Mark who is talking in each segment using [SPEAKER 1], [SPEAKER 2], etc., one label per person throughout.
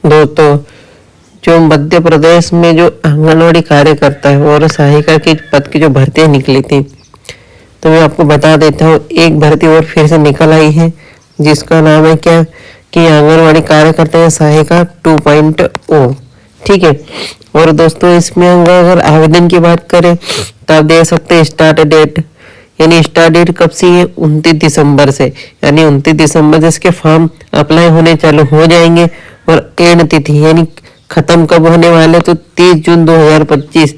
[SPEAKER 1] दोस्तों, जो मध्य प्रदेश में जो आंगनवाड़ी कार्यकर्ता है और सहायिका के पद की जो भर्तियां निकली थी, तो मैं आपको बता देता हूँ। एक भर्ती और फिर से निकल आई है जिसका नाम है क्या कि आंगनवाड़ी कार्यकर्ता या सहायिका 2.0। ठीक है। और दोस्तों, इसमें अगर आवेदन की बात करें तो आप देख सकते हैं स्टार्ट डेट, यानी स्टार्ट डेट कब से है, 29 दिसंबर से। यानी 29 दिसंबर से इसके फॉर्म अप्लाई होने चालू हो जाएंगे। और एंड तिथि यानी खत्म कब होने वाले, तो 30 जून 2025।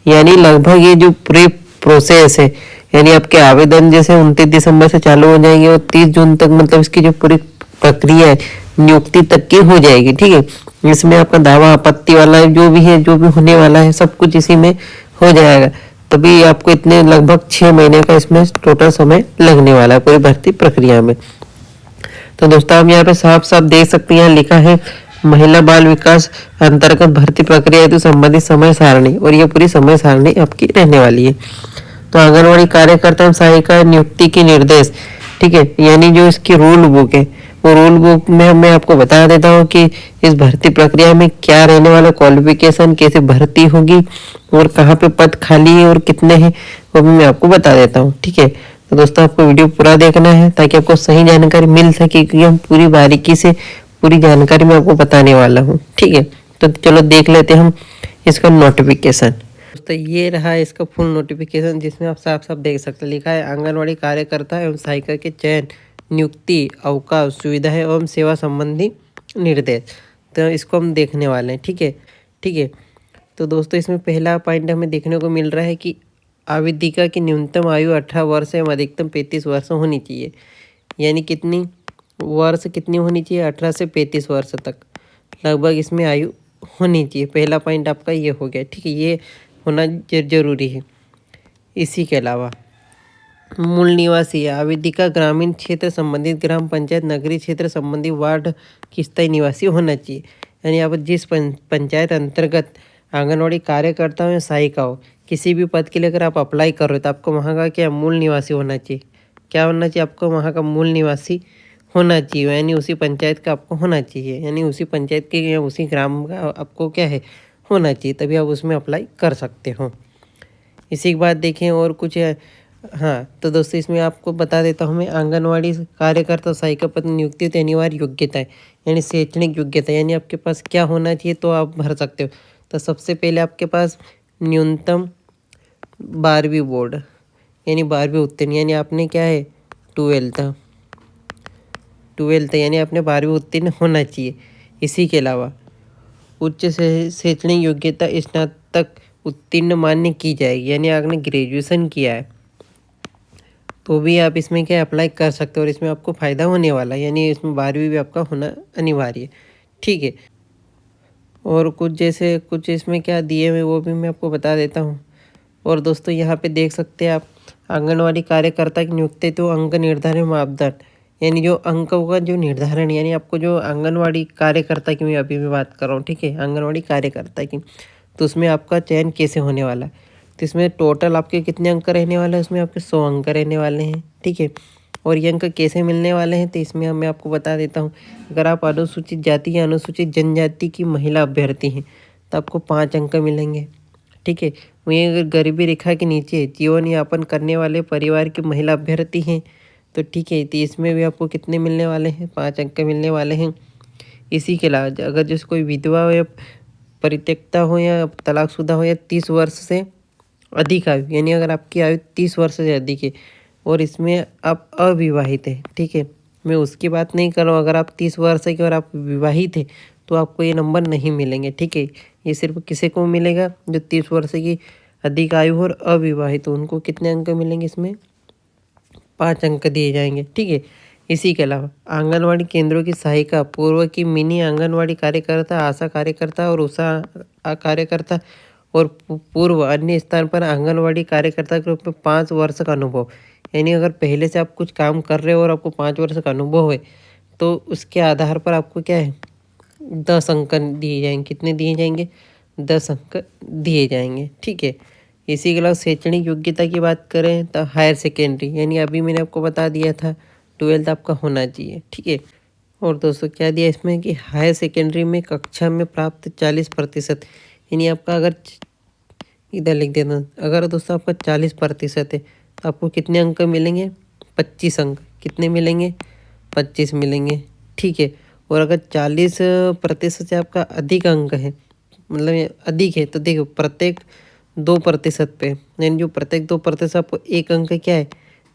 [SPEAKER 1] यानी लगभग ये जो पूरी प्रोसेस है, यानी आपके आवेदन जैसे 29 दिसंबर से चालू हो जाएंगे और 30 जून तक, मतलब इसकी जो पूरी प्रक्रिया है नियुक्ति तक की हो जाएगी। ठीक है। इसमें आपका दावा आपत्ति वाला जो भी है, जो भी होने वाला है, सब कुछ इसी में हो जाएगा। तभी आपको इतने लगभग 6 महीने का इसमें टोटल समय लगने वाला है पूरी भर्ती प्रक्रिया में। तो दोस्तों, आप यहाँ पे साफ साफ देख सकते हैं, यहाँ लिखा है महिला बाल विकास अंतर्गत भर्ती प्रक्रिया हेतु संबंधित समय सारणी, और ये पूरी समय सारणी आपकी रहने वाली है। तो आंगनवाड़ी कार्यकर्ता एवं सहायिका नियुक्ति के निर्देश, ठीक है, यानी जो इसकी रूल बुक है, वो रूल बुक में मैं आपको बता देता हूँ कि इस भर्ती प्रक्रिया में क्या रहने वाला, क्वालिफिकेशन कैसे भर्ती होगी और कहाँ पे पद खाली है और कितने हैं, वो भी मैं आपको बता देता हूँ। ठीक है। तो दोस्तों, आपको वीडियो पूरा देखना है ताकि आपको सही जानकारी मिल सके, क्योंकि हम पूरी बारीकी से पूरी जानकारी मैं आपको बताने वाला हूँ। ठीक है। तो चलो देख लेते हैं हम इसका नोटिफिकेशन। दोस्तों, ये रहा इसका फुल नोटिफिकेशन, जिसमें आप साफ साफ देख सकते हैं, लिखा है आंगनवाड़ी कार्यकर्ता एवं सहायिका के चयन, नियुक्ति, अवकाश, सुविधाएं एवं सेवा संबंधी निर्देश। तो इसको हम देखने वाले हैं। ठीक है। ठीक है। तो दोस्तों, इसमें पहला पॉइंट हमें देखने को मिल रहा है कि आवेदिका की न्यूनतम आयु 18 वर्ष एवं अधिकतम 35 वर्ष होनी चाहिए। यानी कितनी वर्ष कितनी होनी चाहिए, 18 से 35 वर्ष तक लगभग इसमें आयु होनी चाहिए। पहला पॉइंट आपका ये हो गया। ठीक है। ये होना जरूरी है। इसी के अलावा मूल निवासी आवेदिका ग्रामीण क्षेत्र संबंधित ग्राम पंचायत नगरीय क्षेत्र संबंधी वार्ड की स्थायी निवासी होना चाहिए। यानी आप जिस पंचायत अंतर्गत आंगनवाड़ी कार्यकर्ता हो या सहायिका हो, किसी भी पद के लिए अगर आप अप्लाई कर रहे हो तो आपको वहाँ का क्या मूल निवासी होना चाहिए। क्या होना चाहिए, आपको वहाँ का मूल निवासी होना चाहिए, यानी उसी पंचायत का आपको होना चाहिए, यानी उसी पंचायत के या उसी ग्राम का आपको क्या है होना चाहिए, तभी आप उसमें अप्लाई कर सकते हो। इसी के बाद देखें और कुछ है। हाँ, तो दोस्तों, इसमें आपको बता देता हूँ मैं, आंगनवाड़ी कार्यकर्ता सहायिका पद नियुक्ति होती है, अनिवार्य योग्यता है यानी शैक्षणिक योग्यता, यानी आपके पास क्या होना चाहिए तो आप भर सकते हो। तो सबसे पहले आपके पास न्यूनतम 12वीं बोर्ड यानी 12वीं उत्तीर्ण, यानी आपने क्या है 12th यानी आपने 12वीं उत्तीर्ण होना चाहिए। इसी के अलावा उच्च शैक्षणिक योग्यता स्नातक उत्तीर्ण मान्य की जाएगी, यानी आपने ग्रेजुएशन किया है तो भी आप इसमें क्या अप्लाई कर सकते हो और इसमें आपको फ़ायदा होने वाला है, यानी इसमें 12वीं भी आपका होना अनिवार्य है। ठीक है। और कुछ इसमें क्या दिए हुए वो भी मैं आपको बता देता हूँ। और दोस्तों, यहाँ पे देख सकते हैं आप, आंगनवाड़ी कार्यकर्ता की नियुक्ति तो अंक निर्धारण मापदंड, यानी जो अंक का जो निर्धारण, यानी आपको जो आंगनवाड़ी कार्यकर्ता की मैं अभी बात कर रहा हूँ। ठीक है। आंगनवाड़ी कार्यकर्ता की, तो उसमें आपका चयन कैसे होने वाला है। तो इसमें टोटल आपके कितने अंक रहने वाले हैं, उसमें आपके 100 अंक रहने वाले हैं। ठीक है। और ये अंक कैसे मिलने वाले हैं, तो इसमें मैं आपको बता देता हूँ। अगर आप अनुसूचित जाति या अनुसूचित जनजाति की महिला अभ्यर्थी हैं तो आपको 5 अंक मिलेंगे। ठीक है। वहीं अगर गरीबी रेखा के नीचे जीवन यापन करने वाले परिवार की महिला अभ्यर्थी हैं तो ठीक है, तो इसमें भी आपको कितने मिलने वाले हैं, 5 अंक मिलने वाले हैं। इसी के अलावा अगर जैसे कोई विधवा हो या परित्यक्ता हो या तलाकशुदा हो या 30 वर्ष से अधिक आयु, यानी अगर आपकी आयु 30 वर्ष से अधिक है और इसमें आप अविवाहित है। ठीक है। मैं उसकी बात नहीं कर रहा हूँ, अगर आप 30 वर्ष के और आप विवाहित है तो आपको ये नंबर नहीं मिलेंगे। ठीक है। ये सिर्फ किसी को मिलेगा जो 30 वर्ष की अधिक आयु और अविवाहित हो, उनको कितने अंक मिलेंगे, इसमें 5 अंक दिए जाएंगे। ठीक है। इसी के अलावा आंगनवाड़ी केंद्रों की सहायिका, पूर्व की मिनी आंगनवाड़ी कार्यकर्ता, आशा कार्यकर्ता और उषा कार्यकर्ता और पूर्व अन्य स्थान पर आंगनवाड़ी कार्यकर्ता के रूप में 5 वर्ष का अनुभव, यानी अगर पहले से आप कुछ काम कर रहे हो और आपको 5 वर्ष का अनुभव है तो उसके आधार पर आपको क्या है 10 अंक दिए जाएंगे। कितने दिए जाएंगे, 10 अंक दिए जाएंगे। ठीक है। इसी के अलावा शैक्षणिक योग्यता की बात करें तो हायर सेकेंडरी, यानी अभी मैंने आपको बता दिया था 12th आपका होना चाहिए। ठीक है। और दोस्तों क्या दिया इसमें कि हायर सेकेंडरी में कक्षा में प्राप्त 40%, यानी आपका अगर इधर लिख देना, अगर दोस्तों आपका 40% है तो आपको कितने अंक मिलेंगे? 25 अंक। कितने मिलेंगे? 25 मिलेंगे, ठीक है। और अगर 40% से आपका अधिक अंक है, मतलब ये अधिक है, तो देखो प्रत्येक 2% पे, यानी जो प्रत्येक 2% आपको एक अंक क्या है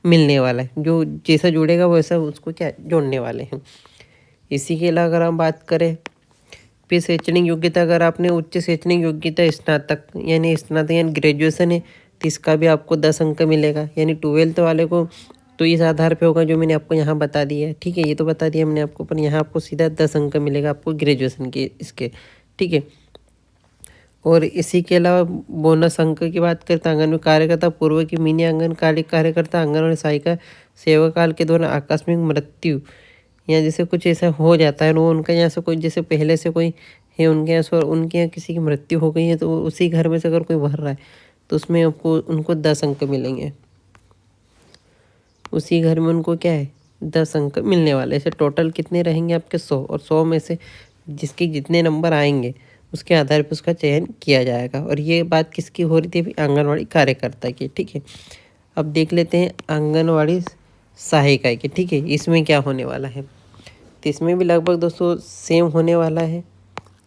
[SPEAKER 1] मिलने वाला है, जो जैसा जुड़ेगा वैसा उसको क्या जोड़ने वाले हैं। इसी के अलावा अगर हम बात करें फिर शैक्षणिक योग्यता, अगर आपने उच्च शैक्षणिक योग्यता स्नातक यानी ग्रेजुएशन है तो इसका भी आपको 10 अंक मिलेगा, यानी 12th वाले को तो इस आधार पे होगा जो मैंने आपको यहाँ बता दिया है, ठीक है। ये तो बता दिया मैंने आपको, पर यहाँ आपको सीधा 10 अंक मिलेगा आपको ग्रेजुएशन के इसके, ठीक है। और इसी के अलावा बोनस अंक की बात करते हैं, आंगनबाड़ी कार्यकर्ता पूर्व की मिनी आंगनबाड़ी कार्यकर्ता आंगनबाड़ी सहायिका सेवा काल के दौरान आकस्मिक मृत्यु या जैसे कुछ ऐसा हो जाता है, वो उनका यहाँ से कोई जैसे पहले से कोई है उनके यहाँ से, और उनके यहाँ किसी की मृत्यु हो गई है तो उसी घर में से अगर कोई भर रहा है तो उसमें आपको उनको 10 अंक मिलेंगे। उसी घर में उनको क्या है 10 अंक मिलने वाले। ऐसे टोटल कितने रहेंगे आपके 100, और 100 में से जिसके जितने नंबर आएंगे उसके आधार पर उसका चयन किया जाएगा। और ये बात किसकी हो रही थी अभी? आंगनवाड़ी कार्यकर्ता की, ठीक है। अब देख लेते हैं आंगनवाड़ी सहायिका की, ठीक है। इसमें क्या होने वाला है, तो इसमें भी लगभग दोस्तों सेम होने वाला है,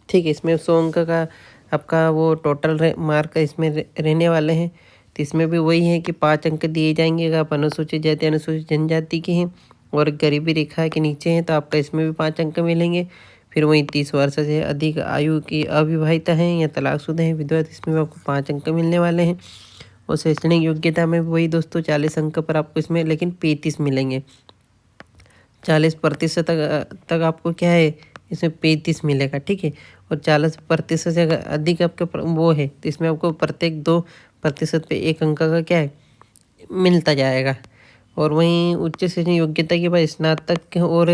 [SPEAKER 1] ठीक है। इसमें 100 अंक का आपका वो टोटल मार्क इसमें रहने वाले हैं। तो इसमें भी वही है कि 5 अंक दिए जाएंगे अगर आप अनुसूचित जाति अनुसूचित जनजाति के हैं और गरीबी रेखा के नीचे हैं तो आपका इसमें भी 5 अंक मिलेंगे। फिर वहीं 30 वर्ष से अधिक आयु की अविवाहिता हैं या तलाकशुदा हैं विधवा, इसमें भी आपको 5 अंक मिलने वाले हैं। और शैक्षणिक योग्यता में वही दोस्तों 40 अंक पर आपको इसमें लेकिन 35 मिलेंगे। 40% तक आपको क्या है इसमें 35 मिलेगा, ठीक है। और 40% से अगर अधिक आपके वो है तो इसमें आपको प्रत्येक 2% पे एक अंक का क्या है मिलता जाएगा। और वहीं उच्च शैक्षणिक योग्यता के बाद स्नातक और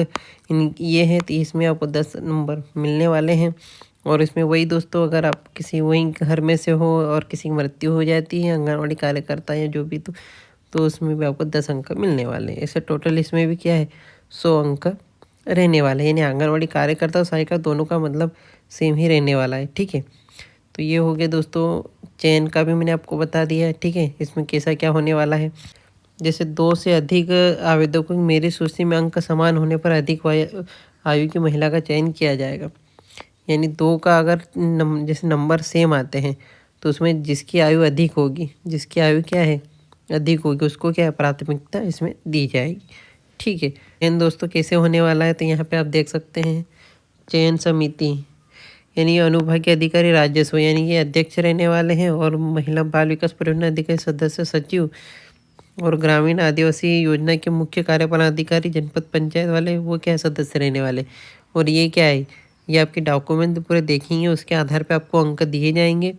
[SPEAKER 1] ये है तो इसमें आपको 10 नंबर मिलने वाले हैं। और इसमें वही दोस्तों अगर आप किसी वहीं घर में से हो और किसी की मृत्यु हो जाती है आंगनवाड़ी कार्यकर्ता या जो भी, तो उसमें भी आपको 10 अंक मिलने वाले हैं। ऐसे टोटल इसमें भी क्या है 100 अंक रहने वाले हैं, यानी आंगनवाड़ी कार्यकर्ता और सहायिका दोनों का मतलब सेम ही रहने वाला है, ठीक है। तो ये हो गया दोस्तों, चयन का भी मैंने आपको बता दिया है, ठीक है। इसमें कैसा क्या होने वाला है, जैसे 2 से अधिक आवेदकों की मेरी सूची में अंक समान होने पर अधिक आयु की महिला का चयन किया जाएगा। यानी 2 का अगर जैसे नंबर सेम आते हैं तो उसमें जिसकी आयु अधिक होगी, जिसकी आयु क्या है अधिक होगी, उसको क्या है प्राथमिकता इसमें दी जाएगी, ठीक है। चयन दोस्तों कैसे होने वाला है, तो यहाँ पे आप देख सकते हैं चयन समिति, यानी अनुभागीय अधिकारी राजस्व यानी ये अध्यक्ष रहने वाले हैं, और महिला बाल विकास परियोजना अधिकारी सदस्य सचिव, और ग्रामीण आदिवासी योजना के मुख्य कार्यपालन अधिकारी जनपद पंचायत वाले वो क्या है सदस्य रहने वाले। और ये क्या है, ये आपके डॉक्यूमेंट पूरे देखेंगे, उसके आधार पे आपको अंक दिए जाएंगे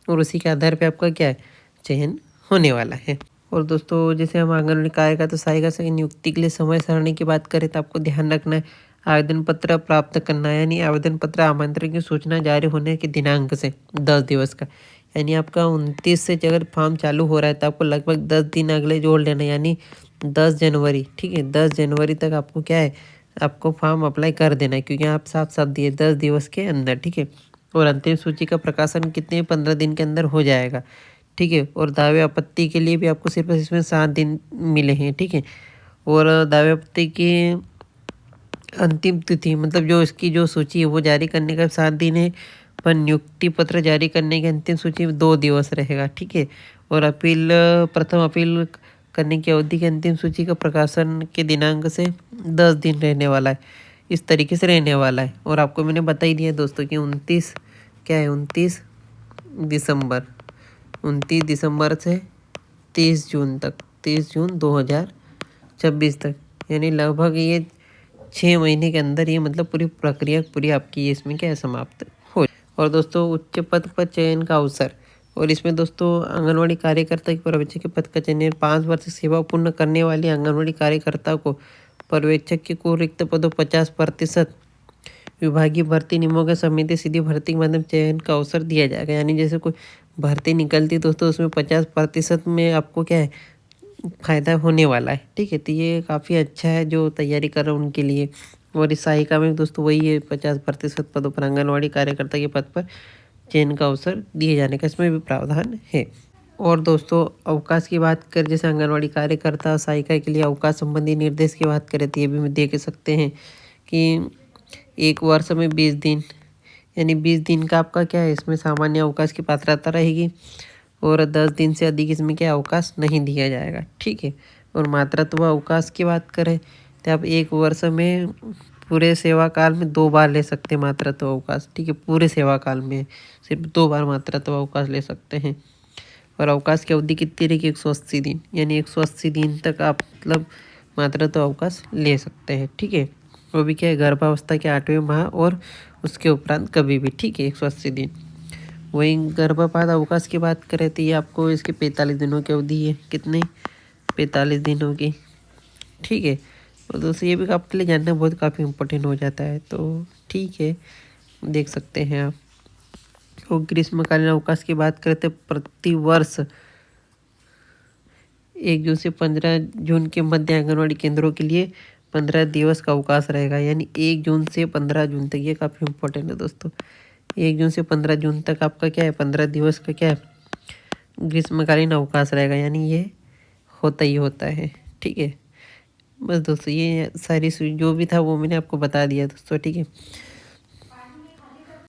[SPEAKER 1] और उसी के आधार पे आपका क्या है चयन होने वाला है। और दोस्तों जैसे हम आंगनबाड़ी कार्यकर्ता सहायिका से नियुक्ति के लिए समय सारणी की बात करें तो आपको ध्यान रखना है आवेदन पत्र प्राप्त करना है, यानी आवेदन पत्र आमंत्रण की सूचना जारी होने के दिनांक से 10 दिवस का, यानी आपका 29 से अगर फॉर्म चालू हो रहा है तो आपको लगभग 10 दिन अगले जोड़ लेना, यानी 10 जनवरी, ठीक है। 10 जनवरी तक आपको क्या है आपको फॉर्म अप्लाई कर देना है, क्योंकि आप साफ साफ दिए 10 दिवस के अंदर, ठीक है। और अंतिम सूची का प्रकाशन कितने 15 दिन के अंदर हो जाएगा, ठीक है। और दावे आपत्ति के लिए भी आपको सिर्फ इसमें 7 दिन मिले हैं, ठीक है। और दावे आपत्ति की अंतिम तिथि मतलब जो इसकी जो सूची है वो जारी करने का 7 दिन है, पर नियुक्ति पत्र जारी करने की अंतिम सूची 2 दिवस रहेगा, ठीक है। और अपील प्रथम अपील करने की अवधि की अंतिम सूची का प्रकाशन के दिनांक से 10 दिन रहने वाला है, इस तरीके से रहने वाला है। और आपको मैंने बता ही दिया दोस्तों कि 29 क्या है दिसंबर 29 दिसंबर से 30 जून तक, 30 जून 2026 तक, यानी लगभग ये 6 महीने के अंदर ये मतलब पूरी प्रक्रिया पूरी आपकी इसमें क्या है समाप्त हो। और दोस्तों उच्च पद पर चयन का अवसर, और इसमें दोस्तों आंगनवाड़ी कार्यकर्ता की पर्यवेक्षक के पद का चयन 5 वर्ष सेवा पूर्ण करने वाली आंगनवाड़ी कार्यकर्ता को पर्यवेक्षक के कुल रिक्त पदों 50% विभागीय भर्ती नियमों के समिति सीधी भर्ती के माध्यम चयन का अवसर दिया जाएगा। यानी जैसे कोई भर्ती निकलती दोस्तों उसमें 50% में आपको क्या है फ़ायदा होने वाला है, ठीक है। तो ये काफ़ी अच्छा है जो तैयारी कर रहे हैं उनके लिए। और इस सहायिका में दोस्तों वही है, 50% पदों पर आंगनवाड़ी कार्यकर्ता के पद पर चयन का अवसर दिए जाने का इसमें भी प्रावधान है। और दोस्तों अवकाश की बात करें, जैसे आंगनवाड़ी कार्यकर्ता सहायिका के लिए अवकाश संबंधी निर्देश की बात करें तो ये भी देख सकते हैं कि एक वर्ष में 20 दिन, यानी 20 दिन का आपका क्या है, इसमें सामान्य अवकाश की पात्रता रहेगी और 10 दिन से अधिक इसमें क्या अवकाश नहीं दिया जाएगा। ठीक है। और मातृत्व अवकाश की बात करें तो आप एक वर्ष में पूरे सेवा काल में 2 बार ले सकते हैं मातृत्व अवकाश। ठीक है, पूरे सेवा काल में सिर्फ 2 बार मातृत्व अवकाश ले सकते हैं। और अवकाश की अवधि कितनी रहेगी, 180 दिन, यानी 180 दिन तक आप मतलब मातृत्व अवकाश ले सकते हैं। ठीक है, वो भी क्या है, गर्भावस्था के 8वें माह और उसके उपरांत कभी भी। ठीक है, 180 दिन। वहीं गर्भपात अवकाश की बात करें तो ये आपको इसके 45 दिनों की अवधि है। कितने, 45 दिनों की। ठीक है, और दोस्तों ये भी आपके लिए जानना बहुत काफ़ी इम्पोर्टेंट हो जाता है, तो ठीक है, देख सकते हैं आप। और ग्रीष्मकालीन अवकाश की बात करें तो प्रति वर्ष 1 जून से 15 जून के मध्य आंगनवाड़ी केंद्रों के लिए 15 दिवस का अवकाश रहेगा, यानी 1 जून से 15 जून तक। ये काफ़ी इम्पोर्टेंट है दोस्तों। 1 जून से 15 जून तक आपका क्या है, 15 दिवस का क्या है, ग्रीष्मकालीन अवकाश रहेगा, यानी ये होता ही होता है। ठीक है, बस दोस्तों ये सारी जो भी था वो मैंने आपको बता दिया दोस्तों। ठीक है।